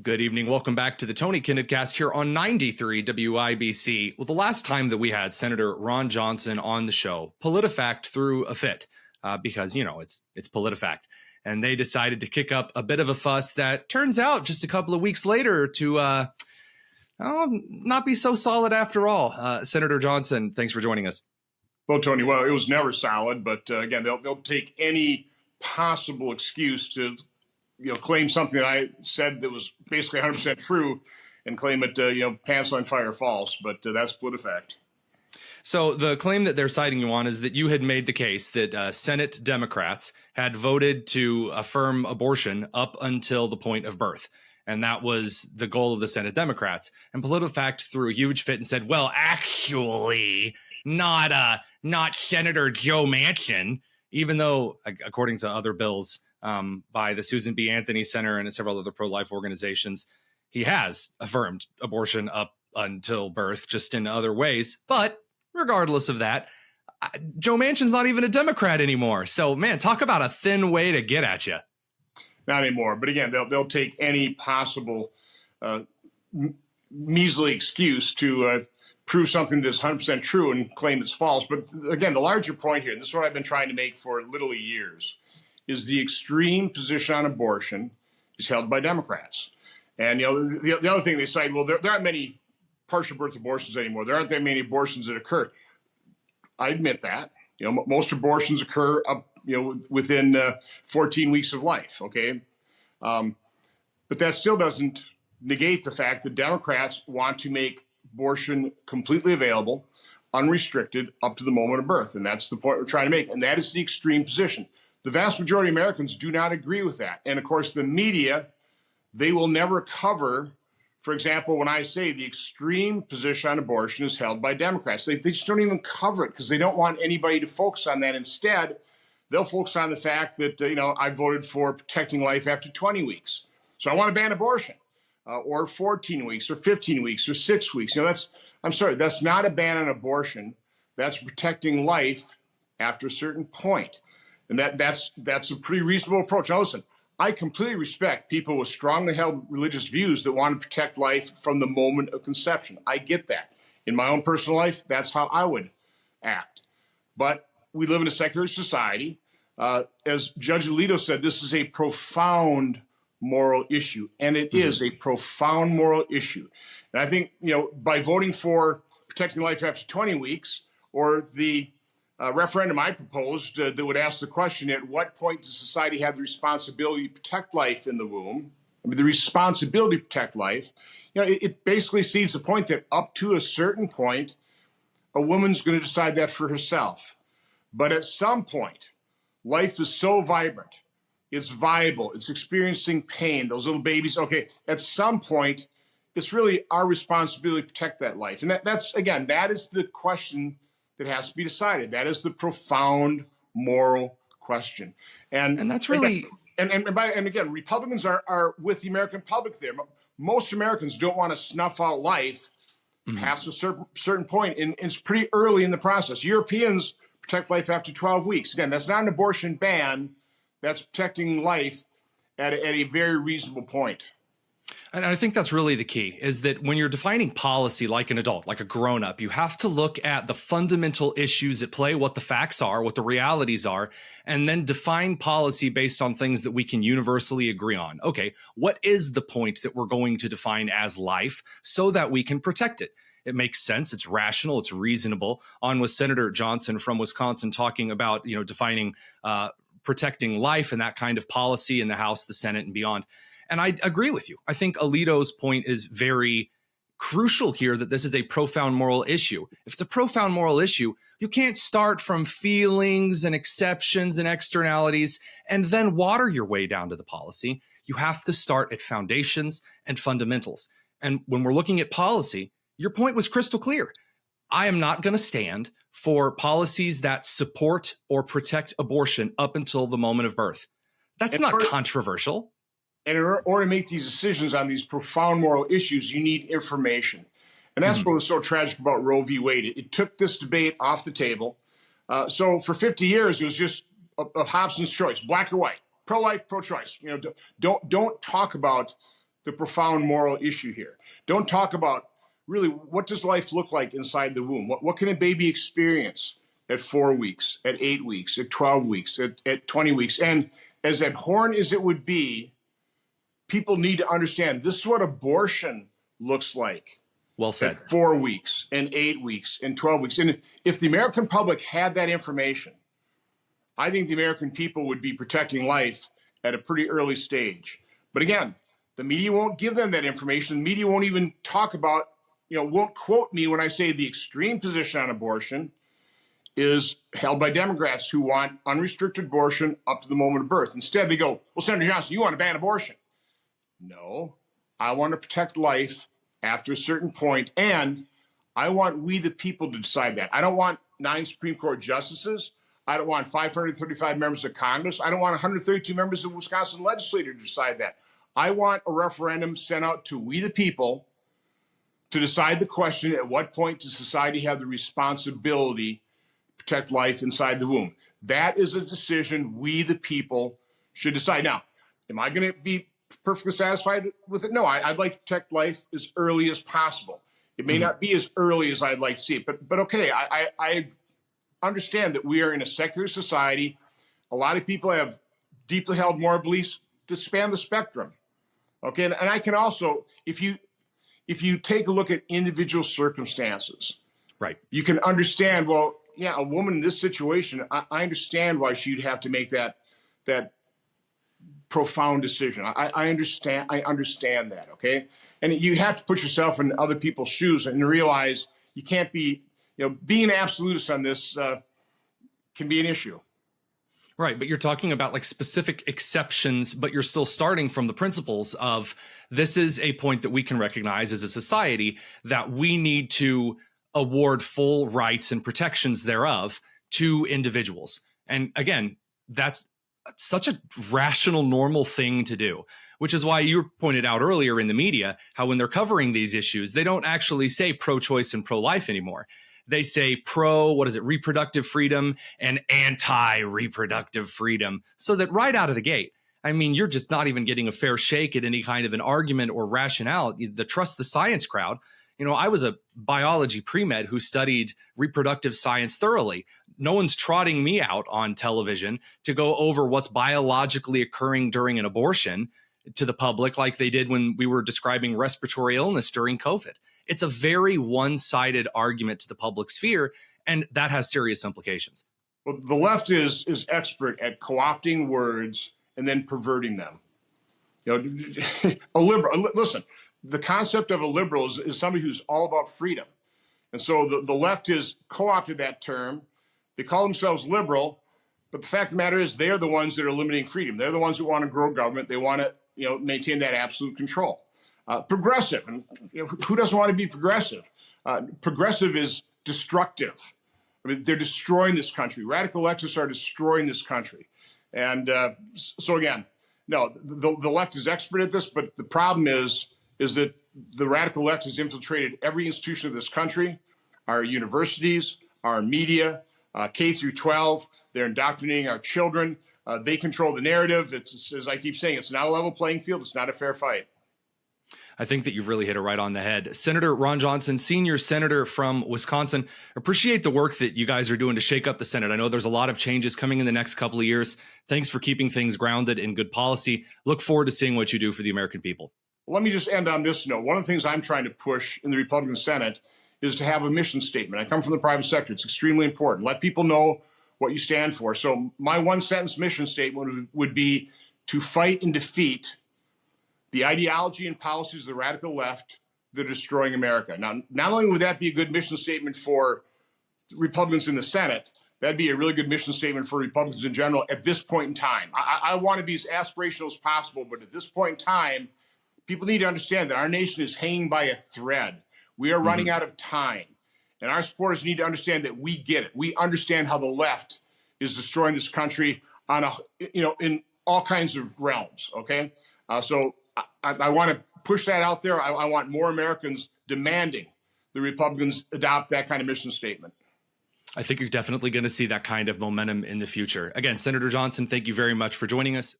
Good evening. Welcome back to the Tony Kinnett cast here on 93 WIBC. Well, the last time that we had Senator Ron Johnson on the show, Politifact threw a fit because, it's Politifact. And they decided to kick up a bit of a fuss that turns out just a couple of weeks later to not be so solid after all. Senator Johnson, thanks for joining us. Well, Tony, it was never solid. But again, they'll take any possible excuse to claim something that I said that was basically 100% true and claim it, pants on fire false. But that's Politifact. So the claim that they're citing you on is that you had made the case that Senate Democrats had voted to affirm abortion up until the point of birth. And that was the goal of the Senate Democrats. And Politifact threw a huge fit and said, well, actually, not Senator Joe Manchin, even though, according to other bills, by the Susan B. Anthony Center and several other pro-life organizations, he has affirmed abortion up until birth, just in other ways. But regardless of that, Joe Manchin's not even a Democrat anymore. So, man, talk about a thin way to get at you. Not anymore. But again, they'll take any possible measly excuse to prove something that's 100% true and claim it's false. But again, the larger point here, and this is what I've been trying to make for literally years, is the extreme position on abortion is held by Democrats. And, the other thing they cite, well, there aren't many partial birth abortions anymore. There aren't that many abortions that occur. I admit that. Most abortions occur up, within 14 weeks of life, okay? But that still doesn't negate the fact that Democrats want to make abortion completely available, unrestricted, up to the moment of birth. And that's the point we're trying to make. And that is the extreme position. The vast majority of Americans do not agree with that. And of course, the media, they will never cover, for example, when I say the extreme position on abortion is held by Democrats, they just don't even cover it because they don't want anybody to focus on that. Instead, they'll focus on the fact that, I voted for protecting life after 20 weeks. So I want to ban abortion, or 14 weeks, or 15 weeks, or 6 weeks. That's not a ban on abortion. That's protecting life after a certain point. And that's a pretty reasonable approach. Now, listen, I completely respect people with strongly held religious views that want to protect life from the moment of conception. I get that. In my own personal life, that's how I would act. But we live in a secular society. As Judge Alito said, this is a profound moral issue, and it is a profound moral issue. And I think, by voting for protecting life after 20 weeks, or the referendum I proposed that would ask the question, at what point does society have the responsibility to protect life in the womb? The responsibility to protect life, it basically sees the point that up to a certain point, a woman's going to decide that for herself. But at some point, life is so vibrant, it's viable, it's experiencing pain, those little babies. Okay, at some point, it's really our responsibility to protect that life. And that is the question that has to be decided. That is the profound moral question. And that's really, and again, Republicans are with the American public there. Most Americans don't want to snuff out life past a certain point, and it's pretty early in the process. Europeans protect life after 12 weeks. Again, that's not an abortion ban. That's protecting life at a very reasonable point. And I think that's really the key, is that when you're defining policy like an adult, like a grown-up, you have to look at the fundamental issues at play, what the facts are, what the realities are, and then define policy based on things that we can universally agree on. Okay, what is the point that we're going to define as life so that we can protect it? It makes sense. It's rational. It's reasonable. On with Senator Johnson from Wisconsin talking about, defining protecting life and that kind of policy in the House, the Senate, and beyond. And I agree with you. I think Alito's point is very crucial here, that this is a profound moral issue. If it's a profound moral issue, you can't start from feelings and exceptions and externalities and then water your way down to the policy. You have to start at foundations and fundamentals. And when we're looking at policy, your point was crystal clear. I am not going to stand for policies that support or protect abortion up until the moment of birth. That's not controversial. And in order to make these decisions on these profound moral issues, you need information. And that's what was so tragic about Roe v. Wade. It took this debate off the table. So for 50 years, it was just a Hobson's choice, black or white, pro-life, pro-choice. Don't talk about the profound moral issue here. Don't talk about really what does life look like inside the womb? What can a baby experience at 4 weeks, at 8 weeks, at 12 weeks, at 20 weeks? And as abhorrent as it would be, people need to understand this is what abortion looks like. Well said. At 4 weeks and 8 weeks and 12 weeks. And if the American public had that information, I think the American people would be protecting life at a pretty early stage. But again, the media won't give them that information. The media won't even talk about, won't quote me when I say the extreme position on abortion is held by Democrats who want unrestricted abortion up to the moment of birth. Instead, they go, well, Senator Johnson, you want to ban abortion. No, I want to protect life after a certain point, and I want we the people to decide that. I don't want 9 Supreme Court justices. I don't want 535 members of Congress. I don't want 132 members of the Wisconsin legislature to decide that. I want a referendum sent out to we the people to decide the question, at what point does society have the responsibility to protect life inside the womb? That is a decision we the people should decide. Now, am I going to be perfectly satisfied with it? No, I'd like to protect life as early as possible. It may not be as early as I'd like to see it, but okay, I understand that we are in a secular society. A lot of people have deeply held moral beliefs that span the spectrum. Okay, and I can also, if you take a look at individual circumstances, right, you can understand, well, yeah, a woman in this situation, I understand why she'd have to make that profound decision. I understand that, okay? And you have to put yourself in other people's shoes and realize you can't be, being an absolutist on this can be an issue. Right, but you're talking about like specific exceptions, but you're still starting from the principles of this is a point that we can recognize as a society that we need to award full rights and protections thereof to individuals. And again, that's such a rational, normal thing to do, which is why you pointed out earlier in the media how when they're covering these issues, they don't actually say pro-choice and pro-life anymore. They say reproductive freedom and anti-reproductive freedom, so that right out of the gate, I mean, you're just not even getting a fair shake at any kind of an argument or rationale. The trust the science crowd. I was a biology pre-med who studied reproductive science thoroughly. No one's trotting me out on television to go over what's biologically occurring during an abortion to the public like they did when we were describing respiratory illness during COVID. It's a very one-sided argument to the public sphere, and that has serious implications. Well, the left is expert at co-opting words and then perverting them. A liberal, listen, the concept of a liberal is somebody who's all about freedom. And so the left has co-opted that term. They call themselves liberal, but the fact of the matter is they're the ones that are limiting freedom. They're the ones that want to grow government. They want to maintain that absolute control. Progressive, and who doesn't want to be progressive? Progressive is destructive. I mean, they're destroying this country. Radical leftists are destroying this country. And so again, no, the left is expert at this, but the problem is that the radical left has infiltrated every institution of this country, our universities, our media, K through 12. They're indoctrinating our children. They control the narrative. It's, as I keep saying, it's not a level playing field. It's not a fair fight. I think that you've really hit it right on the head. Senator Ron Johnson, senior senator from Wisconsin, appreciate the work that you guys are doing to shake up the Senate. I know there's a lot of changes coming in the next couple of years. Thanks for keeping things grounded in good policy. Look forward to seeing what you do for the American people. Let me just end on this note. One of the things I'm trying to push in the Republican Senate is to have a mission statement. I come from the private sector. It's extremely important. Let people know what you stand for. So my one-sentence mission statement would be to fight and defeat the ideology and policies of the radical left that are destroying America. Now, not only would that be a good mission statement for Republicans in the Senate, that'd be a really good mission statement for Republicans in general at this point in time. I want to be as aspirational as possible, but at this point in time, people need to understand that our nation is hanging by a thread. We are running out of time. And our supporters need to understand that we get it. We understand how the left is destroying this country on in all kinds of realms, okay? So I want to push that out there. I want more Americans demanding the Republicans adopt that kind of mission statement. I think you're definitely going to see that kind of momentum in the future. Again, Senator Johnson, thank you very much for joining us.